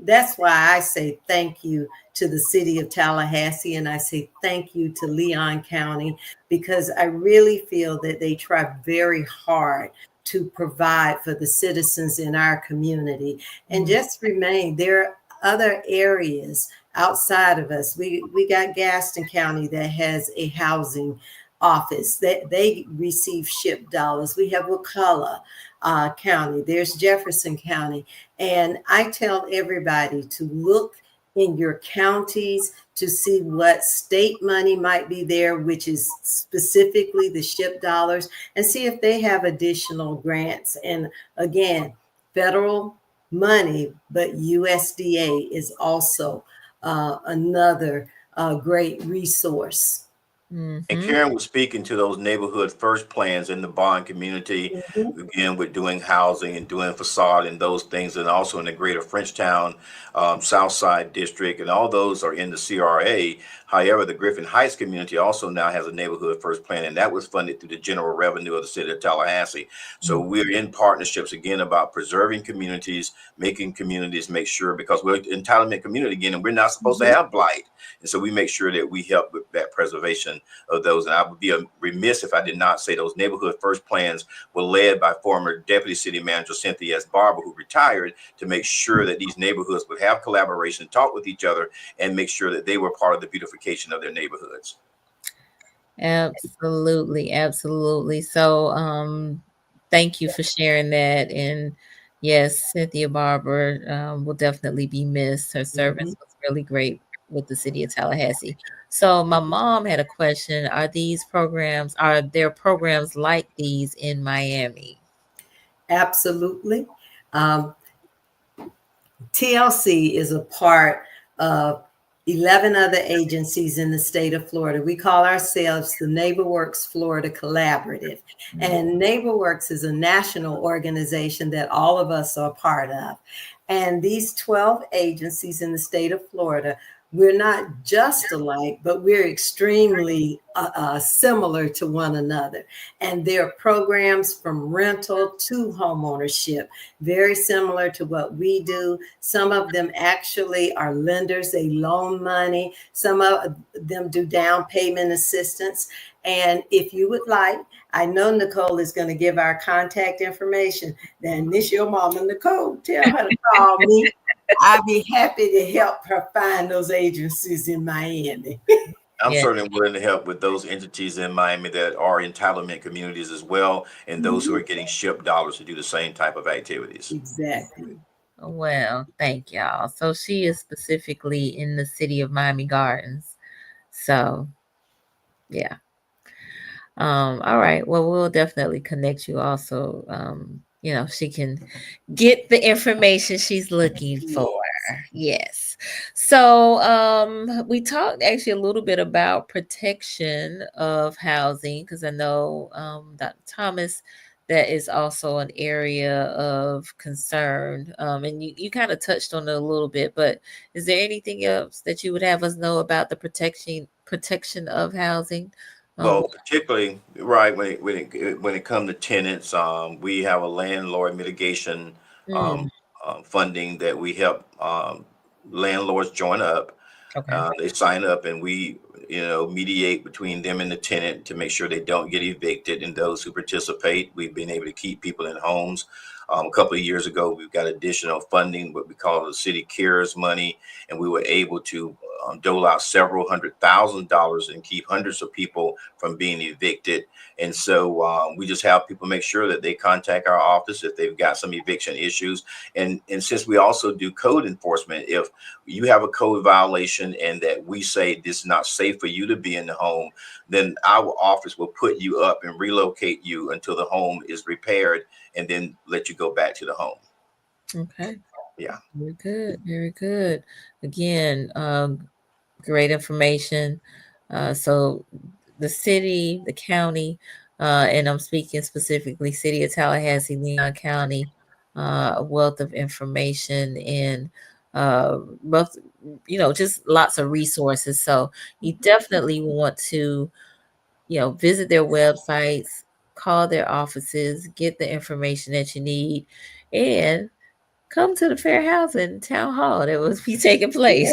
C: that's why I say thank you to the city of Tallahassee, and I say thank you to Leon County, because I really feel that they try very hard to provide for the citizens in our community. And just remain, there are other areas outside of us. We got Gaston County that has a housing office that they receive SHIP dollars. We have Wakulla County, there's Jefferson County. And I tell everybody to look in your counties to see what state money might be there, which is specifically the SHIP dollars, and see if they have additional grants. And again, federal money, but USDA is also another great resource.
D: And Karen was speaking to those neighborhood first plans in the bond community,
C: Mhm.
D: again, with doing housing and doing facade and those things, and also in the greater Frenchtown, South Side district, and all those are in the CRA. However, the Griffin Heights community also now has a neighborhood first plan, and that was funded through the general revenue of the city of Tallahassee. So we're in partnerships again about preserving communities, making communities make sure, because we're an entitlement community again, and we're not supposed to
C: Mhm.
D: have blight. And so we make sure that we help with that preservation of those. And I would be remiss if I did not say those neighborhood first plans were led by former Deputy City Manager Cynthia S. Barber, who retired, to make sure that these neighborhoods would have collaboration, talk with each other, and make sure that they were part of the beautification of their neighborhoods.
B: Absolutely, absolutely. So, thank you for sharing that. And yes, Cynthia Barber will definitely be missed. Her service
C: Mhm.
B: was really great with the city of Tallahassee. So, my mom had a question: are there programs like these in Miami?
C: Absolutely. Um, TLC is a part of 11 other agencies in the state of Florida. We call ourselves the NeighborWorks Florida Collaborative. And NeighborWorks is a national organization that all of us are part of. And these 12 agencies in the state of Florida, we're not just alike, but we're extremely similar to one another. And there are programs from rental to homeownership, very similar to what we do. Some of them actually are lenders, they loan money. Some of them do down payment assistance. And if you would like, I know Nicole is going to give our contact information. Then this your mama, Nicole. Tell her to call me. I'd be happy to help her find those agencies in Miami.
D: I'm
B: Yeah.
D: certainly willing to help with those entities in Miami that are entitlement communities as well, and those who are getting shipped dollars to do the same type of activities.
C: Exactly.
B: Well, thank y'all. So she is specifically in the city of Miami Gardens. So yeah. All right. Well, we'll definitely connect you also. She can get the information she's looking for.
C: Yes.
B: Yes. So we talked actually a little bit about protection of housing because I know Dr. Thomas, that is also an area of concern. And you kind of touched on it a little bit, but is there anything else that you would have us know about the protection of housing?
D: Well, particularly right when it comes to tenants, we have a landlord mitigation
B: Mm,
D: um, funding that we help landlords join up.
B: okay.
D: They sign up, and we, mediate between them and the tenant to make sure they don't get evicted. And those who participate, we've been able to keep people in homes. A couple of years ago, we've got additional funding, what we call the city cares money, and we were able to dole out several $100,000 and keep hundreds of people from being evicted. And so we just have people make sure that they contact our office if they've got some eviction issues. And since we also do code enforcement, if you have a code violation and that we say this is not safe for you to be in the home, then our office will put you up and relocate you until the home is repaired and then let you go back to the home.
B: Okay.
D: Yeah.
B: Very good. Very good. Again, great information. So the city, the county, and I'm speaking specifically city of Tallahassee, Leon County, a wealth of information and both, just lots of resources. So you definitely want to, visit their websites, call their offices, get the information that you need, and come to the Fair Housing Town Hall that will be taking place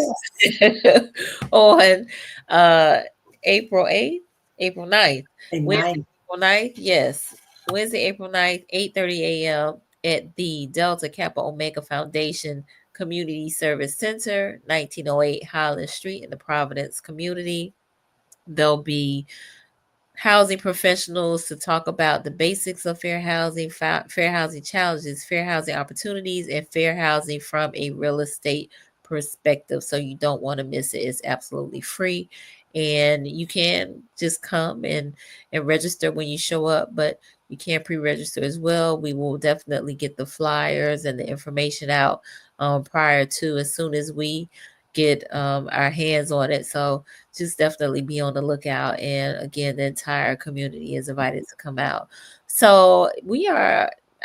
C: Yes.
B: on uh, April 8th, April 9th.
C: And
B: Wednesday,
C: night.
B: April 9th, yes. Wednesday, April 9th, 8:30 a.m. at the Delta Kappa Omega Foundation Community Service Center, 1908 Highland Street in the Providence community. There'll be housing professionals to talk about the basics of fair housing, fair housing challenges, fair housing opportunities, and fair housing from a real estate perspective. So you don't want to miss it. It's absolutely free. And you can just come and register when you show up, but you can pre-register as well. We will definitely get the flyers and the information out prior to as soon as we get our hands on it. So just definitely be on the lookout. And again, the entire community is invited to come out. So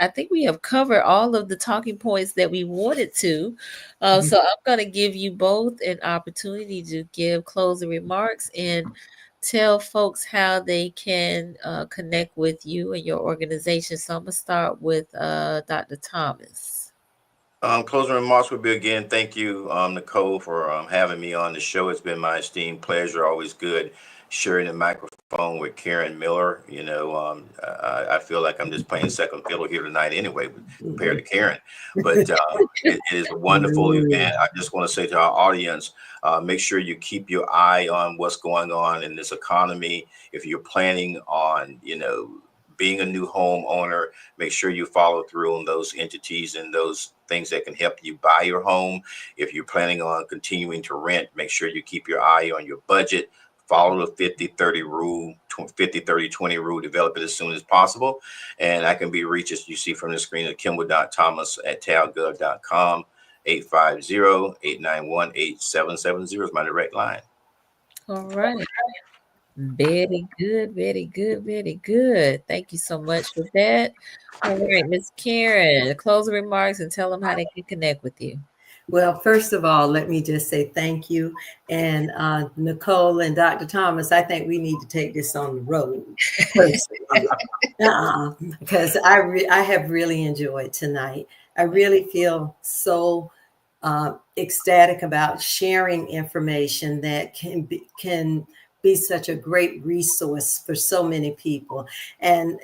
B: I think we have covered all of the talking points that we wanted to. So I'm going to give you both an opportunity to give closing remarks and tell folks how they can connect with you and your organization. So I'm going to start with Dr. Thomas.
D: Closing remarks would be, again, thank you, Nicole, for having me on the show. It's been my esteemed pleasure. Always good sharing the microphone with Karen Miller. I feel like I'm just playing second fiddle here tonight anyway, compared to Karen. But it is a wonderful event. I just want to say to our audience, make sure you keep your eye on what's going on in this economy. If you're planning on, being a new homeowner, make sure you follow through on those entities and those things that can help you buy your home. If you're planning on continuing to rent, make sure you keep your eye on your budget. Follow the 50-30 rule, 50-30-20 rule, develop it as soon as possible. And I can be reached, as you see from the screen, at kimball.thomas@talgov.com. 850-891-8770 is my direct line.
B: All right. Very good, very good, very good. Thank you so much for that. All right, Miss Karen, closing remarks and tell them how they can connect with you.
C: Well, first of all, let me just say thank you. And Nicole and Dr. Thomas, I think we need to take this on the road personally. Because I have really enjoyed tonight. I really feel so ecstatic about sharing information that can be such a great resource for so many people. And,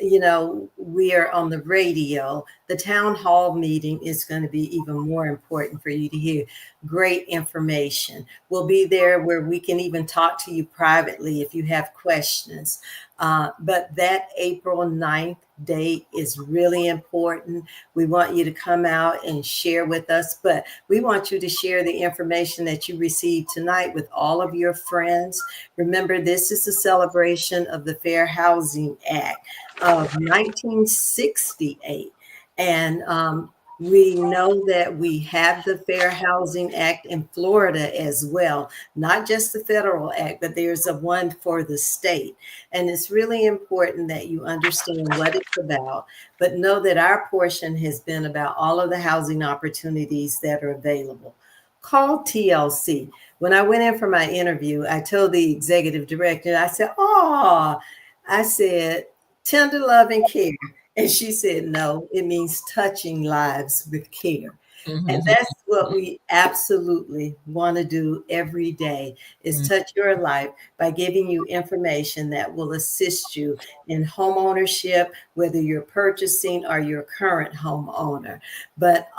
C: we are on the radio. The town hall meeting is going to be even more important for you to hear great information. We'll be there where we can even talk to you privately if you have questions. But that April 9th date is really important. We want you to come out and share with us, but we want you to share the information that you received tonight with all of your friends. Remember, this is a celebration of the Fair Housing Act of 1968. And we know that we have the Fair Housing Act in Florida as well, not just the federal act, but there's a one for the state. And it's really important that you understand what it's about, but know that our portion has been about all of the housing opportunities that are available. Call TLC. When I went in for my interview, I told the executive director, I said, tender love and care. And she said, no, it means touching lives with care. Mm-hmm. And that's what we absolutely want to do every day is touch your life by giving you information that will assist you in home ownership, whether you're purchasing or you're a current homeowner. But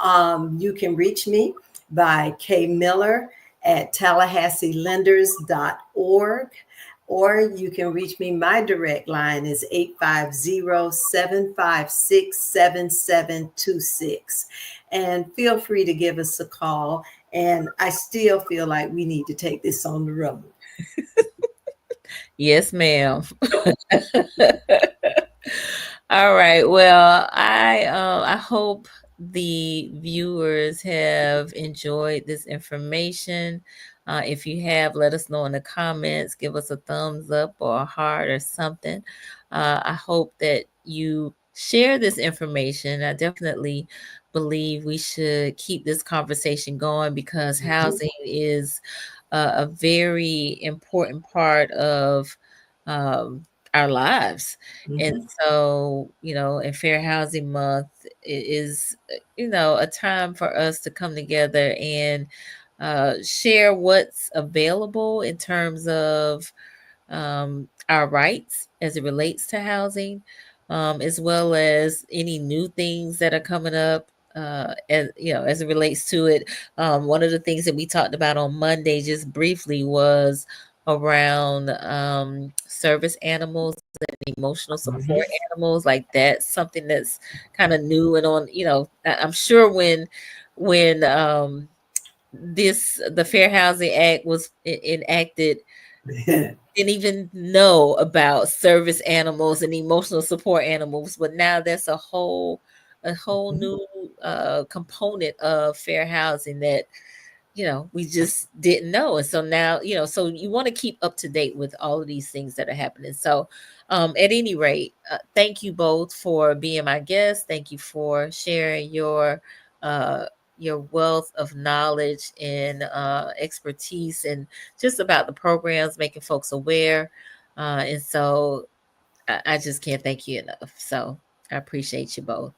C: you can reach me by kmiller@tallahasseelenders.org. Or you can reach me. My direct line is 850-756-7726. And feel free to give us a call. And I still feel like we need to take this on the road.
B: Yes, ma'am. All right. Well, I hope the viewers have enjoyed this information. If you have, let us know in the comments. Give us a thumbs up or a heart or something. I hope that you share this information. I definitely believe we should keep this conversation going because housing is a very important part of our lives. And so, and Fair Housing Month is, a time for us to come together and share what's available in terms of our rights as it relates to housing, as well as any new things that are coming up. As it relates to it. One of the things that we talked about on Monday, just briefly, was around service animals and emotional support animals. Like that's something that's kind of new and on. I'm sure when the Fair Housing Act was enacted, didn't even know about service animals and emotional support animals, but now that's a whole new component of fair housing that we just didn't know. And so now, so you want to keep up to date with all of these things that are happening. So at any rate, thank you both for being my guests. Thank you for sharing your wealth of knowledge and expertise and just about the programs, making folks aware. And so I just can't thank you enough. So I appreciate you both.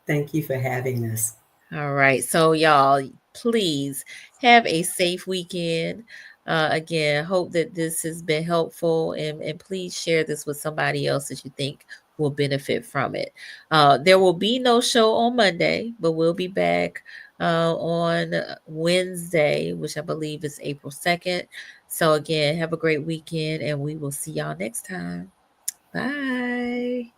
C: Thank you for having us.
B: All right. So, y'all, please have a safe weekend. Again, hope that this has been helpful, and please share this with somebody else that you think will benefit from it. There will be no show on Monday, but we'll be back on Wednesday, which I believe is April 2nd. So, again, have a great weekend, and we will see y'all next time. Bye.